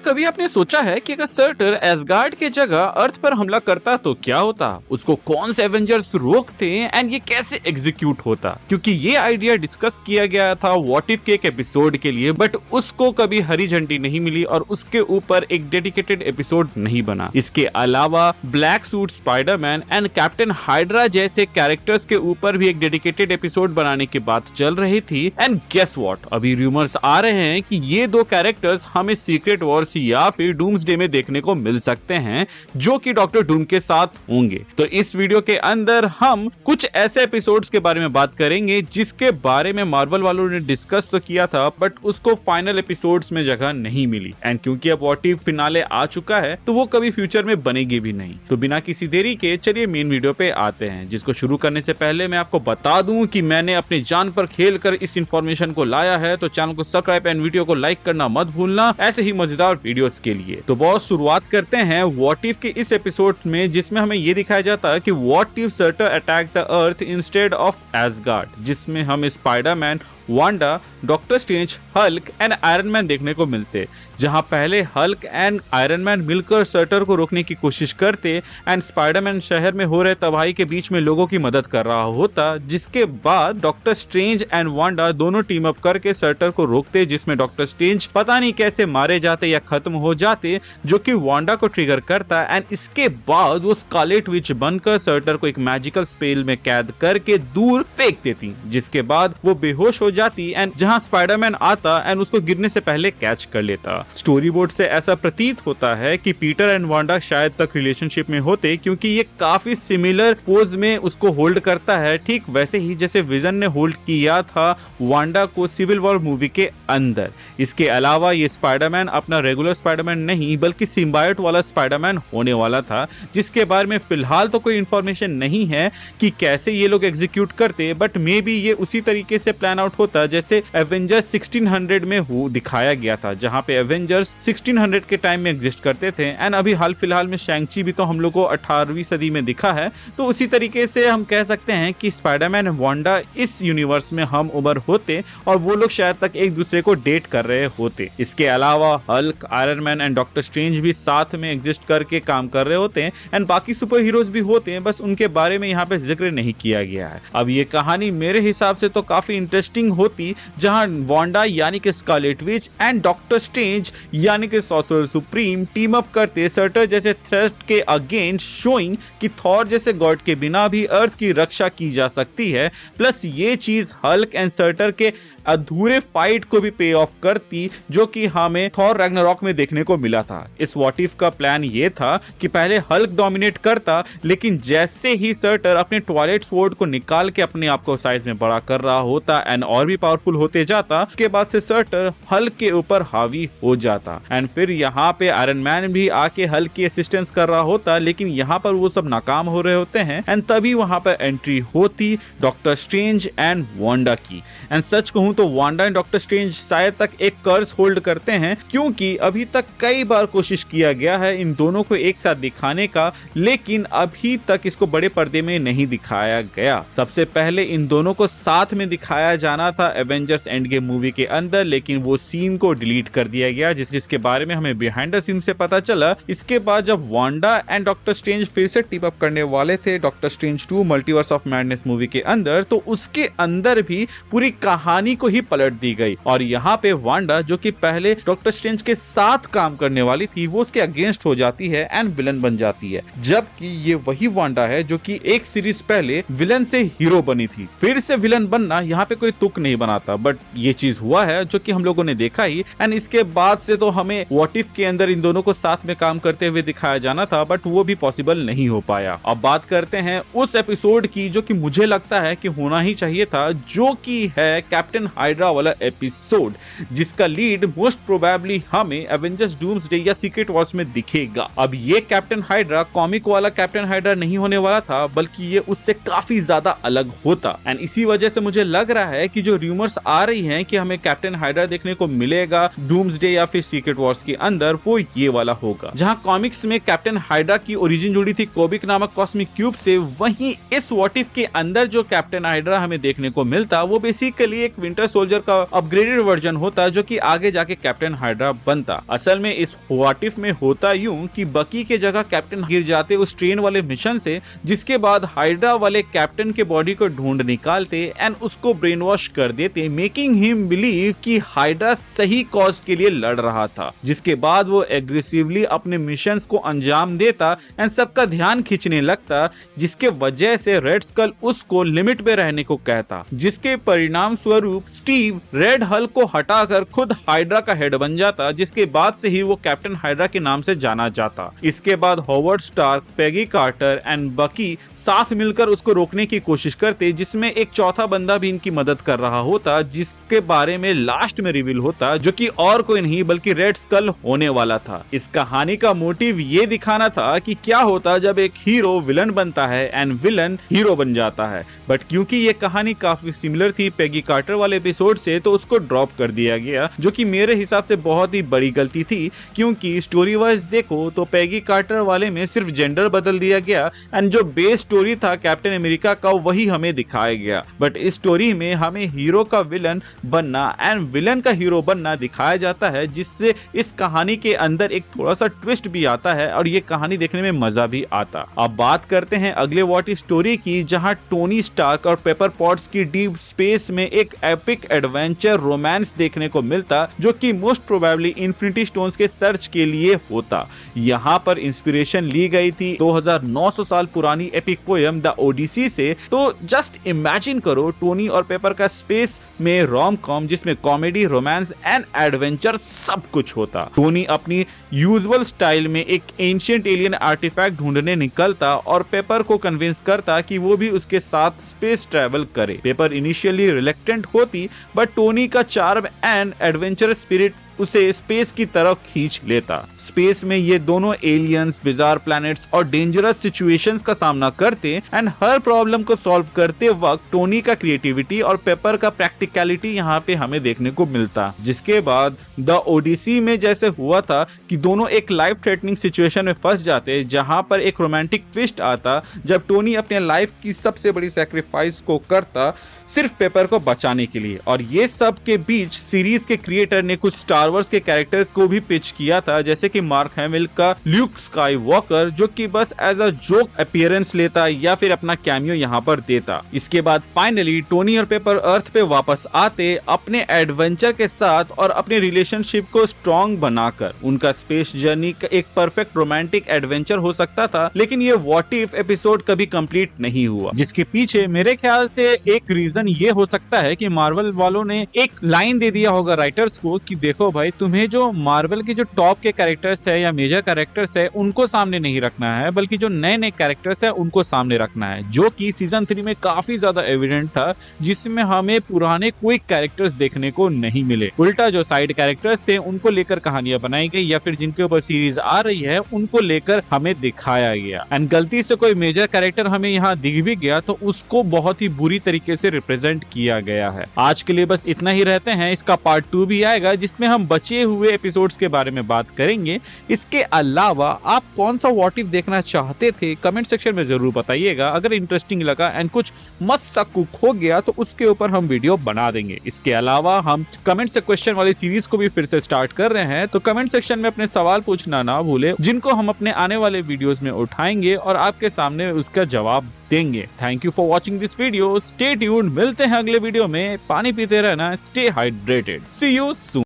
कभी आपने सोचा है कि अगर सर्टर एसगार्ड के जगह अर्थ पर हमला करता तो क्या होता, उसको कौन से एवेंजर्स रोकते एंड ये कैसे एग्जीक्यूट होता? क्योंकि ये आइडिया डिस्कस किया गया था व्हाट इफ के एक एपिसोड के लिए, बट उसको कभी हरी झंडी नहीं मिली और उसके ऊपर एक डेडिकेटेड एपिसोड नहीं बना। इसके अलावा black suit Spiderman and captain hydra जैसे कैरेक्टर्स के ऊपर भी एक डेडिकेटेड एपिसोड बनाने की बात चल रही थी। एंड गेस व्हाट, अभी रूमर्स आ रहे हैं कि ये दो कैरेक्टर्स हमें सीक्रेट वॉर्स या फिर डूम्सडे में देखने को मिल सकते हैं, जो कि डॉक्टर डूम के साथ होंगे। तो इस वीडियो के अंदर हम कुछ ऐसे एपिसोड्स के बारे में बात करेंगे जिसके बारे में मार्वल वालों ने डिस्कस तो किया था, बट उसको फाइनल एपिसोड्स में जगह नहीं मिली। एंड क्योंकि अब व्हाट इफ फिनाले आ चुका है तो वो कभी फ्यूचर में बनेगी भी नहीं। तो बिना किसी देरी के चलिए मेन वीडियो पे आते हैं, जिसको शुरू करने से पहले मैं आपको बता दूं कि मैंने अपनी जान पर खेल कर इस इंफॉर्मेशन को लाया है, तो चैनल को सब्सक्राइब एंड वीडियो को लाइक करना मत भूलना ऐसे ही मजेदार वीडियोस के लिए। तो बॉस, शुरुआत करते हैं व्हाट इफ के इस एपिसोड में, जिसमें हमें ये दिखाया जाता है कि what if shorter attack the earth instead of ash gourd, जिसमें हम Spiderman, Wanda, doctor strange, Hulk and iron man देखने को मिलते। जहां पहले हल्क एंड आयरन मैन मिलकर सर्टर को रोकने की कोशिश करते एंड स्पाइडरमैन शहर में हो रहे तबाही के बीच में लोगों की मदद कर रहा होता, जिसके बाद डॉक्टर स्ट्रेंज एंड वांडा दोनों टीम अप करके सर्टर को रोकते, जिसमें डॉक्टर स्ट्रेंज पता नहीं कैसे मारे जाते या खत्म हो जाते, जो कि वांडा को ट्रिगर करता। एंड इसके बाद वो स्कारलेट विच बनकर सर्टर को एक मैजिकल स्पेल में कैद करके दूर फेंक देती, जिसके बाद वो बेहोश हो जाती एंड जहां स्पाइडरमैन आता एंड उसको गिरने से पहले कैच कर लेता। स्टोरी बोर्ड से ऐसा प्रतीत होता है कि पीटर एंड वांडा शायद तक रिलेशनशिप में होते, क्योंकि ये काफी सिमिलर पोज में उसको होल्ड करता है, ठीक वैसे ही जैसे विजन ने होल्ड किया था वांडा को सिविल वॉर मूवी के अंदर। इसके अलावा ये स्पाइडरमैन अपना रेगुलर स्पाइडरमैन नहीं बल्कि सिम्बायोट वाला स्पाइडरमैन होने वाला था, जिसके बारे में फिलहाल तो कोई इंफॉर्मेशन नहीं है कि कैसे ये लोग एग्जीक्यूट करते, बट मे बी ये उसी तरीके से प्लान आउट होता जैसे एवेंजर्स 1600 में दिखाया गया था, जहां पे एवेंजर्स 1600 के टाइम में एग्जिस्ट करते थे। एंड अभी हाल फिलहाल में शैंग-ची भी तो हम लोग को 18वीं सदी में दिखा है, तो उसी तरीके से हम कह सकते हैं कि स्पाइडरमैन एंड वांडा इस यूनिवर्स में हम उम्र होते और वो लोग शायद तक एक दूसरे को डेट कर रहे होते। इसके अलावा Hulk, iron man and doctor strange भी साथ में एग्जिस्ट करके काम कर रहे होते हैं एंड बाकी सुपर हीरोज भी होते हैं, बस उनके बारे में यहाँ पे जिक्र नहीं किया गया है। अब ये कहानी मेरे हिसाब से तो काफी इंटरेस्टिंग होती, जहां वांडा यानी कि Scarlet Witch and doctor strange यानी कि सॉर्सरर सुप्रीम टीम अप करते सर्टर जैसे थ्रेट के अगेंस्ट, शोइंग कि थॉर जैसे गॉड के बिना भी अर्थ की रक्षा की जा सकती है। प्लस ये चीज हल्क एंड सर्टर के अधूरे फाइट को भी पे ऑफ करती, जो कि हमें थॉर रैग्नारॉक में देखने को मिला था। इस व्हाट इफ का प्लान ये था कि पहले हल्क डोमिनेट करता, लेकिन जैसे ही सर्टर अपने टॉयलेट स्वॉर्ड को निकाल के अपने आप को साइज में बड़ा कर रहा होता एंड और भी पावरफुल होते जाता, उसके बाद से सर्टर हल्क के ऊपर हावी हो जाता। एंड फिर यहाँ पे आयरन मैन भी आके हल्क की असिस्टेंस कर रहा होता, लेकिन यहाँ पर वो सब नाकाम हो रहे होते हैं एंड तभी वहां पर एंट्री होती डॉक्टर स्ट्रेंज एंड वांडा की। एंड सच कहूं तो वांडा एंड डॉक्टर स्ट्रेंज शायद तक एक कर्स होल्ड करते हैं, क्योंकि अभी तक कई बार कोशिश किया गया है इन दोनों को एक साथ दिखाने का, लेकिन अभी तक इसको बड़े पर्दे में नहीं दिखाया गया। सबसे पहले इन दोनों को साथ में दिखाया जाना था एवेंजर्स एंड गेम मूवी के अंदर, लेकिन वो सीन को डिलीट कर दिया गया, जिसके बारे में हमें बिहाइंड द सीन से पता चला। इसके बाद जब वांडा एंड डॉक्टर स्ट्रेंज फिर से टीम अप करने वाले थे doctor strange 2 multiverse of madness movie के अंदर, तो उसके अंदर भी पूरी कहानी को ही पलट दी गई और यहाँ पे वांडा, जो कि पहले डॉक्टर स्ट्रेंज के साथ काम करने वाली थी, वो उसके अगेंस्ट हो जाती है एंड विलन बन जाती है, जबकि ये वही वांडा है जो कि एक सीरीज पहले विलन से हीरो बनी थी। फिर से विलन बनना यहाँ पे कोई तुक नहीं बनाता, बट ये चीज हुआ है जो कि हम लोगों ने देखा ही। एंड इसके बाद से तो हमें व्हाट इफ के अंदर इन दोनों को साथ में काम करते हुए दिखाया जाना था, बट वो भी पॉसिबल नहीं हो पाया। अब बात करते हैं उस एपिसोड की जो कि मुझे लगता है कि होना ही चाहिए था, जो कि है कैप्टन हाइड्रा वाला एपिसोड, जिसका लीड मोस्ट प्रोबेबली हमें एवेंजर्स डूम्सडे या सीक्रेट वॉर्स में दिखेगा। अब ये कैप्टन हाइड्रा कॉमिक वाला कैप्टन हाइड्रा नहीं होने वाला था, बल्कि ये उससे काफी ज्यादा अलग होता। एंड इसी वजह से मुझे लग रहा है कि जो रूमर्स आ रही हैं कि हमें कैप्टन हाइड्रा देखने को मिलेगा डूम्सडे या फिर सीक्रेट वॉर्स के अंदर, वो ये वाला होगा। जहां कॉमिक्स में कैप्टन हाइड्रा की ओरिजिन जुड़ी थी कोबिक नामक कॉस्मिक क्यूब से, वहीं इस व्हाट इफ के अंदर जो कैप्टन हाइड्रा हमें देखने को मिलता, वो बेसिकली एक विंटर विंटर सोल्जर का अपग्रेडेड वर्जन होता जो कि आगे जाके कैप्टन हाइड्रा बनता। असल में इस व्हाट इफ में होता यूं कि बकी के जगह कैप्टन गिर जाते उस ट्रेन वाले मिशन से, जिसके बाद हाइड्रा वाले कैप्टन के बॉडी को ढूंढ निकालते एंड उसको ब्रेन वॉश कर देते, मेकिंग हिम बिलीव कि हाइड्रा सही कॉज के लिए लड़ रहा था। जिसके बाद वो एग्रेसिवली अपने मिशंस को अंजाम देता एंड सबका ध्यान खींचने लगता, जिसके वजह से रेड स्कल उसको लिमिट में रहने को कहता, जिसके परिणाम स्वरूप स्टीव रेड हल को हटाकर खुद हाइड्रा का हेड बन जाता, जिसके बाद से ही वो कैप्टन हाइड्रा के नाम से जाना जाता। इसके बाद Howard Stark, Peggy Carter and Bucky साथ मिलकर उसको रोकने की कोशिश करते, जिसमें एक चौथा बंदा भी इनकी मदद कर रहा होता, जिसके बारे में लास्ट में रिवील होता, जो कि और कोई नहीं बल्कि रेड स्कल होने वाला था। इस कहानी का मोटिव ये दिखाना था कि क्या होता जब एक हीरो विलन बनता है एंड विलन हीरो बन जाता है। बट क्योंकि ये कहानी काफी सिमिलर थी पेगी कार्टर वाले एपिसोड से, तो उसको ड्रॉप कर दिया गया, जो कि मेरे हिसाब से बहुत ही बड़ी गलती थी, क्योंकि स्टोरी वाइज देखो तो पेगी कार्टर वाले में सिर्फ जेंडर बदल दिया गया एंड जो बेस स्टोरी था कैप्टन अमेरिका का वही हमें दिखाया गया। बट इस स्टोरी में हमें हीरो का विलन बनना एंड विलन का हीरो बनना दिखाया जाता है, जिससे इस कहानी के अंदर एक थोड़ा सा ट्विस्ट भी आता है और ये कहानी देखने में मजा भी आता। अब बात करते हैं अगले व्हाट इफ स्टोरी की, जहां टोनी स्टार्क और पेपर पॉट्स की डीप स्पेस में एक एपिक एडवेंचर रोमांस देखने को मिलता, जो कि मोस्ट प्रोबेबली इन्फिनिटी स्टोन्स के सर्च के लिए होता। यहाँ पर इंस्पिरेशन ली गई थी 2900 साल पुरानी एपिक पोएम द ओडिसी से। तो जस्ट इमेजिन करो टोनी और पेपर का स्पेस में रोम कॉम, जिसमें कॉमेडी, रोमांस एंड एडवेंचर सब कुछ होता। टोनी अपनी यूजुअल स्टाइल में एक एंशिएंट एलियन आर्टिफैक्ट ढूंढने निकलता और पेपर को कन्विंस करता कि वो भी उसके साथ स्पेस ट्रैवल करे। पेपर इनिशियली रिलेक्टेंट होती, बट टोनी का चार्म एंड एडवेंचर स्पिरिट उसे स्पेस की तरफ खींच लेता। स्पेस में ये दोनों एलियंस, बिजार प्लैनेट्स और डेंजरस सिचुएशंस का सामना करते एंड हर प्रॉब्लम को सॉल्व करते वक्त टोनी का क्रिएटिविटी और पेपर का प्रैक्टिकलिटी यहाँ पे हमें देखने को मिलता। जिसके बाद द ओडिसी में जैसे हुआ था कि दोनों एक लाइफ थ्रेटनिंग सिचुएशन में फंस जाते, जहां पर एक रोमांटिक ट्विस्ट आता जब टोनी अपने लाइफ की सबसे बड़ी सैक्रिफाइस को करता सिर्फ पेपर को बचाने के लिए। और ये सब के बीच सीरीज के क्रिएटर ने कुछ स्टार वॉर्स के कैरेक्टर को भी पिच किया था, जैसे कि मार्क हैमिल का ल्यूक स्काईवॉकर, जो कि बस एज अ जोक अपीयरेंस लेता या फिर अपना कैमियो यहाँ पर देता। इसके बाद फाइनली टोनी और पेपर अर्थ पे वापस आते अपने एडवेंचर के साथ और अपने रिलेशनशिप को स्ट्रॉन्ग बनाकर। उनका स्पेस जर्नी का एक परफेक्ट रोमांटिक एडवेंचर हो सकता था, लेकिन ये व्हाट इफ एपिसोड कभी कंप्लीट नहीं हुआ, जिसके पीछे मेरे ख्याल से एक रीजन ये हो सकता है कि मार्वल वालों ने एक लाइन दे दिया होगा राइटर्स को कि देखो भाई, तुम्हें जो मार्वल के जो टॉप के कैरेक्टर्स है या मेजर कैरेक्टर्स है उनको सामने नहीं रखना है, बल्कि जो नए नए कैरेक्टर्स है उनको सामने रखना है, जो कि सीजन 3 में काफी ज्यादा एविडेंट था, जिसमें हमें पुराने क्विक कैरेक्टर्स देखने को नहीं मिले। उल्टा जो साइड कैरेक्टर्स थे उनको लेकर कहानियां बनाई गई या फिर जिनके ऊपर सीरीज आ रही है उनको लेकर हमें दिखाया गया। एंड गलती से कोई मेजर कैरेक्टर हमें यहाँ दिख भी गया तो उसको बहुत ही बुरी तरीके से रिप्रेजेंट किया गया है। आज के लिए बस इतना ही रहते हैं। इसका पार्ट 2 भी आएगा, जिसमें हम बचे हुए एपिसोड्स के बारे में बात करेंगे। इसके अलावा आप कौन सा व्हाट इफ देखना चाहते थे कमेंट सेक्शन में जरूर बताइएगा। अगर इंटरेस्टिंग लगा एंड कुछ मस्त सा कुक हो गया तो उसके ऊपर हम वीडियो बना देंगे। इसके अलावा हम कमेंट से क्वेश्चन वाली सीरीज को भी फिर से स्टार्ट कर रहे हैं, तो कमेंट सेक्शन में अपने सवाल पूछना ना भूले, जिनको हम अपने आने वाले वीडियोस में उठाएंगे और आपके सामने उसका जवाब देंगे। Thank you for watching this video. Stay tuned, मिलते हैं अगले वीडियो में। पानी पीते रहना, stay hydrated. See you soon.